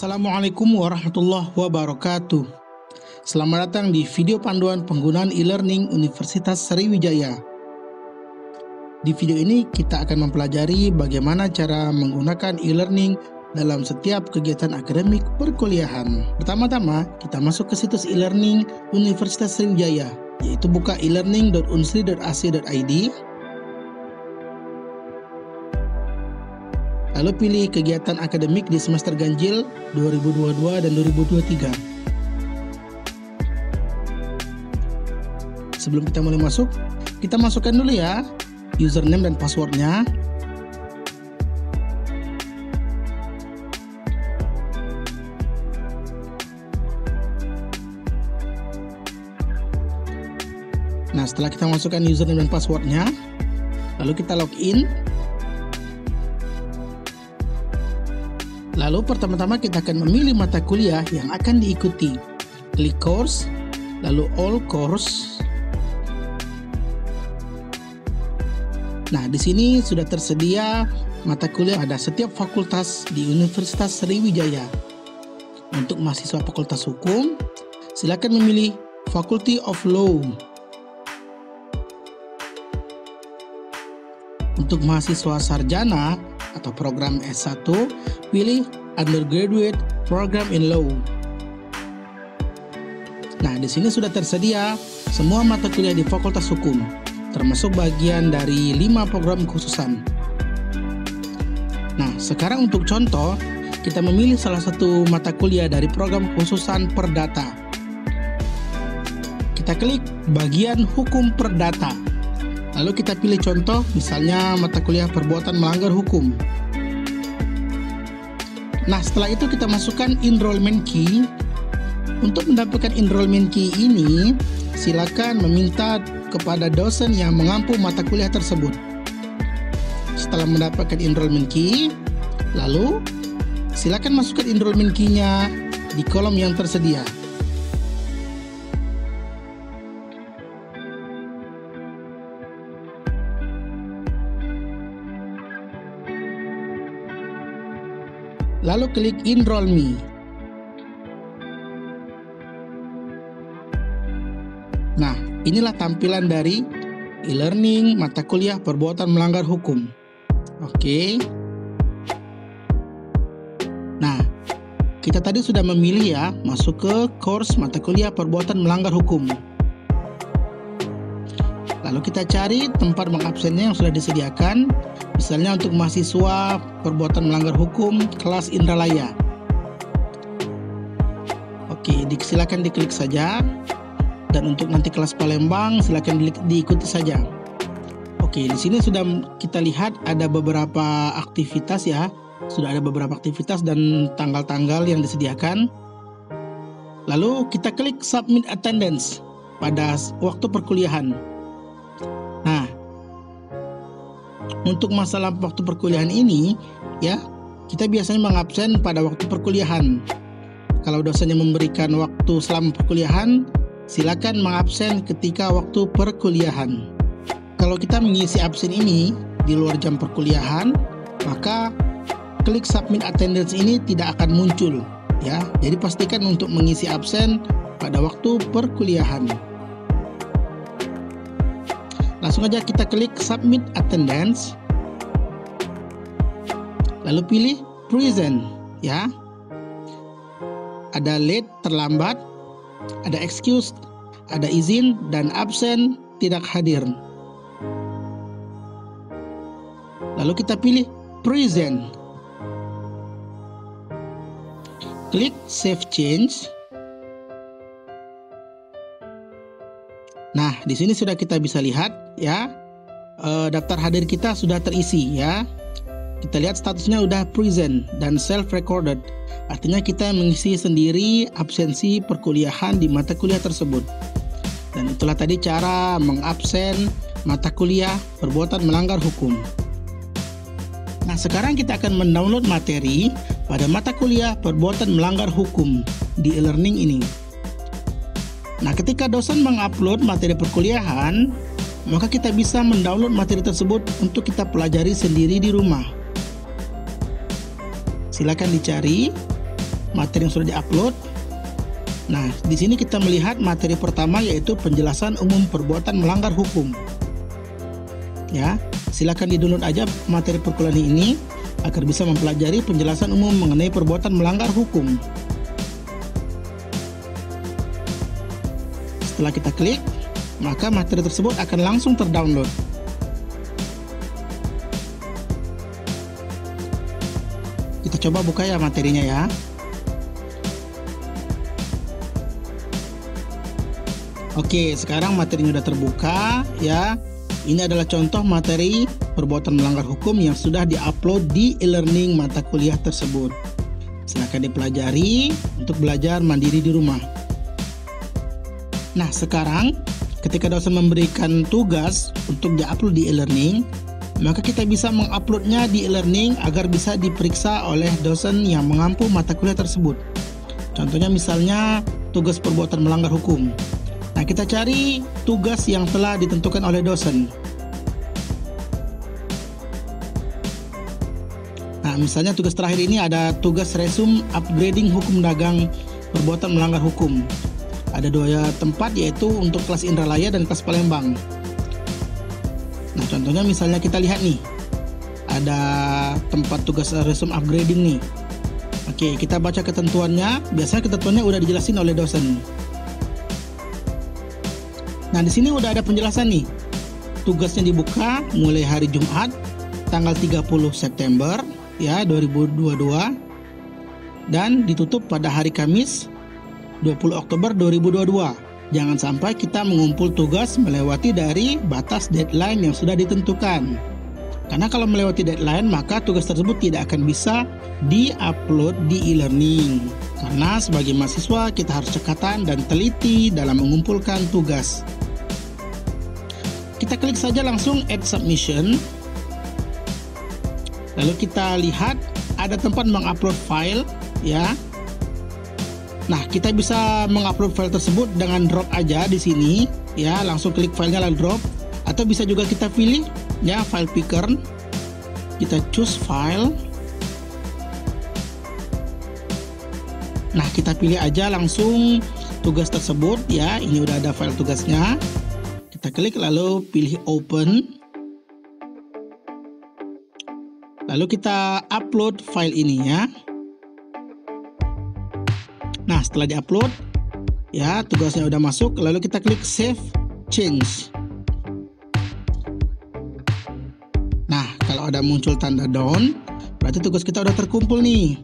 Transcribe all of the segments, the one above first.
Assalamualaikum warahmatullahi wabarakatuh. Selamat datang di video panduan penggunaan e-learning Universitas Sriwijaya. Di video ini kita akan mempelajari bagaimana cara menggunakan e-learning dalam setiap kegiatan akademik perkuliahan. Pertama-tama, kita masuk ke situs e-learning Universitas Sriwijaya, yaitu buka e-learning.unsri.ac.id. Lalu pilih kegiatan akademik di semester ganjil 2022 dan 2023. Sebelum kita mulai masuk, kita masukkan dulu ya username dan passwordnya. Nah, setelah kita masukkan username dan passwordnya, lalu kita login. Lalu pertama-tama kita akan memilih mata kuliah yang akan diikuti. Klik course, lalu all course. Nah, di sini sudah tersedia mata kuliah pada setiap fakultas di Universitas Sriwijaya. Untuk mahasiswa Fakultas Hukum, silakan memilih Faculty of Law. Untuk mahasiswa sarjana atau program S1, pilih Undergraduate Program in Law. Nah, di sini sudah tersedia semua mata kuliah di Fakultas Hukum, termasuk bagian dari 5 program khususan. Nah, sekarang untuk contoh, kita memilih salah satu mata kuliah dari program khususan Perdata. Kita klik bagian Hukum Perdata. Lalu kita pilih contoh, misalnya mata kuliah Perbuatan Melanggar Hukum. Nah, setelah itu kita masukkan enrollment key. Untuk mendapatkan enrollment key ini, silakan meminta kepada dosen yang mengampu mata kuliah tersebut. Setelah mendapatkan enrollment key, lalu silakan masukkan enrollment key-nya di kolom yang tersedia. Lalu klik Enroll Me. Nah, inilah tampilan dari e-learning mata kuliah Perbuatan Melanggar Hukum. Oke. Nah, kita tadi sudah memilih ya, masuk ke course mata kuliah Perbuatan Melanggar Hukum. Lalu kita cari tempat mengabsennya yang sudah disediakan. Misalnya untuk mahasiswa Perbuatan Melanggar Hukum kelas Indralaya. Oke, silakan diklik saja. Dan untuk nanti kelas Palembang silakan diikuti saja. Oke, di sini sudah kita lihat ada beberapa aktivitas ya. Sudah ada beberapa aktivitas dan tanggal-tanggal yang disediakan. Lalu kita klik Submit Attendance pada waktu perkuliahan. Nah, untuk masalah waktu perkuliahan ini ya, kita biasanya mengabsen pada waktu perkuliahan. Kalau dosennya memberikan waktu selama perkuliahan, silakan mengabsen ketika waktu perkuliahan. Kalau kita mengisi absen ini di luar jam perkuliahan, maka klik Submit Attendance ini tidak akan muncul ya. Jadi pastikan untuk mengisi absen pada waktu perkuliahan. Langsung aja kita klik Submit Attendance. Lalu pilih Present ya. Ada late, terlambat, ada excuse, ada izin, dan absen, tidak hadir. Lalu kita pilih Present. Klik Save Change. Nah, di sini sudah kita bisa lihat ya, daftar hadir kita sudah terisi ya. Kita lihat statusnya udah present dan self-recorded. Artinya kita mengisi sendiri absensi perkuliahan di mata kuliah tersebut. Dan itulah tadi cara mengabsen mata kuliah Perbuatan Melanggar Hukum. Nah, sekarang kita akan mendownload materi pada mata kuliah Perbuatan Melanggar Hukum di e-learning ini. Nah, ketika dosen mengupload materi perkuliahan, maka kita bisa mendownload materi tersebut untuk kita pelajari sendiri di rumah. Silakan dicari materi yang sudah diupload. Nah, di sini kita melihat materi pertama yaitu penjelasan umum perbuatan melanggar hukum. Ya, silakan di-download aja materi perkuliahan ini agar bisa mempelajari penjelasan umum mengenai perbuatan melanggar hukum. Setelah kita klik, maka materi tersebut akan langsung terdownload. Kita coba buka ya materinya ya. Oke, sekarang materinya sudah terbuka ya. Ini adalah contoh materi perbuatan melanggar hukum yang sudah diupload di e-learning mata kuliah tersebut. Silakan dipelajari untuk belajar mandiri di rumah. Nah, sekarang ketika dosen memberikan tugas untuk diupload di e-learning, maka kita bisa menguploadnya di e-learning agar bisa diperiksa oleh dosen yang mengampu mata kuliah tersebut. Contohnya misalnya tugas perbuatan melanggar hukum. Nah, kita cari tugas yang telah ditentukan oleh dosen. Nah, misalnya tugas terakhir ini ada tugas resume upgrading hukum dagang perbuatan melanggar hukum. Ada 2 tempat yaitu untuk kelas Indralaya dan kelas Palembang. Nah, contohnya misalnya kita lihat nih. Ada tempat tugas resume upgrading nih. Oke, kita baca ketentuannya. Biasanya ketentuannya udah dijelasin oleh dosen. Nah, di sini udah ada penjelasan nih. Tugasnya dibuka mulai hari Jumat tanggal 30 September ya 2022 dan ditutup pada hari Kamis 20 Oktober 2022. Jangan sampai kita mengumpul tugas melewati dari batas deadline yang sudah ditentukan. Karena kalau melewati deadline, maka tugas tersebut tidak akan bisa di-upload di e-learning. Karena sebagai mahasiswa kita harus cekatan dan teliti dalam mengumpulkan tugas. Kita klik saja langsung Add Submission. Lalu kita lihat ada tempat mengupload file ya. Nah, kita bisa mengupload file tersebut dengan drop aja di sini ya, langsung klik filenya lalu drop, atau bisa juga kita pilih ya file picker. Kita choose file. Nah, kita pilih aja langsung tugas tersebut ya. Ini udah ada file tugasnya. Kita klik lalu pilih open. Lalu kita upload file ini ya. Nah, setelah diupload ya, tugasnya udah masuk, lalu kita klik save change. Nah, kalau ada muncul tanda down, berarti tugas kita udah terkumpul nih.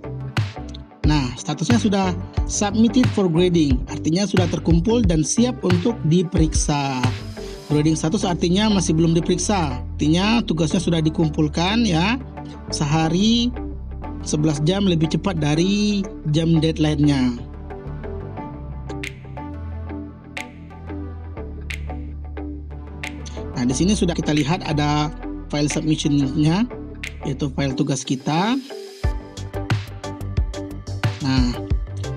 Nah, statusnya sudah submitted for grading, artinya sudah terkumpul dan siap untuk diperiksa. Grading status artinya masih belum diperiksa, artinya tugasnya sudah dikumpulkan ya, sehari 11 jam lebih cepat dari jam deadline-nya. Nah, di sini sudah kita lihat ada file submission-nya, yaitu file tugas kita. Nah,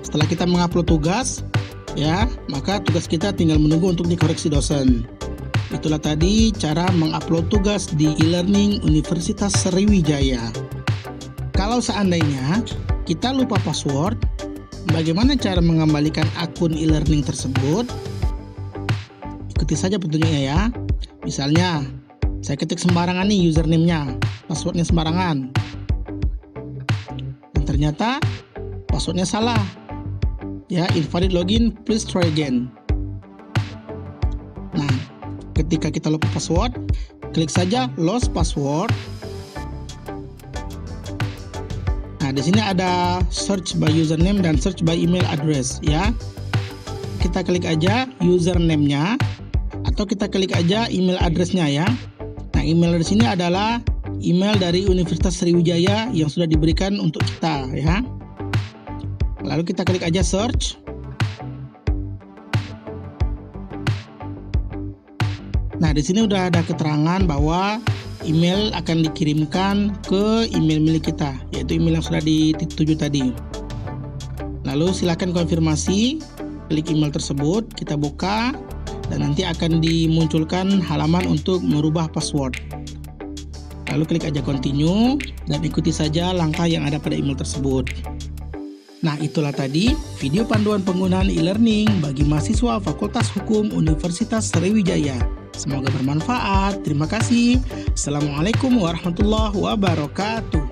setelah kita mengupload tugas, ya, maka tugas kita tinggal menunggu untuk dikoreksi dosen. Itulah tadi cara mengupload tugas di e-learning Universitas Sriwijaya. Kalau seandainya kita lupa password, bagaimana cara mengembalikan akun e-learning tersebut? Ikuti saja petunjuknya ya. Misalnya, saya ketik sembarangan nih username-nya, passwordnya sembarangan. Dan ternyata passwordnya salah. Ya, invalid login, please try again. Nah, ketika kita lupa password, klik saja lost password. Nah, di sini ada search by username dan search by email address ya. Kita klik aja username-nya atau kita klik aja email address-nya ya. Nah, email address ini adalah email dari Universitas Sriwijaya yang sudah diberikan untuk kita ya. Lalu kita klik aja search. Nah, di sini udah ada keterangan bahwa email akan dikirimkan ke email milik kita, yaitu email yang sudah dituju tadi. Lalu silakan konfirmasi, klik email tersebut, kita buka, dan nanti akan dimunculkan halaman untuk merubah password. Lalu klik aja continue, dan ikuti saja langkah yang ada pada email tersebut. Nah, itulah tadi video panduan penggunaan e-learning bagi mahasiswa Fakultas Hukum Universitas Sriwijaya. Semoga bermanfaat. Terima kasih. Assalamualaikum warahmatullahi wabarakatuh.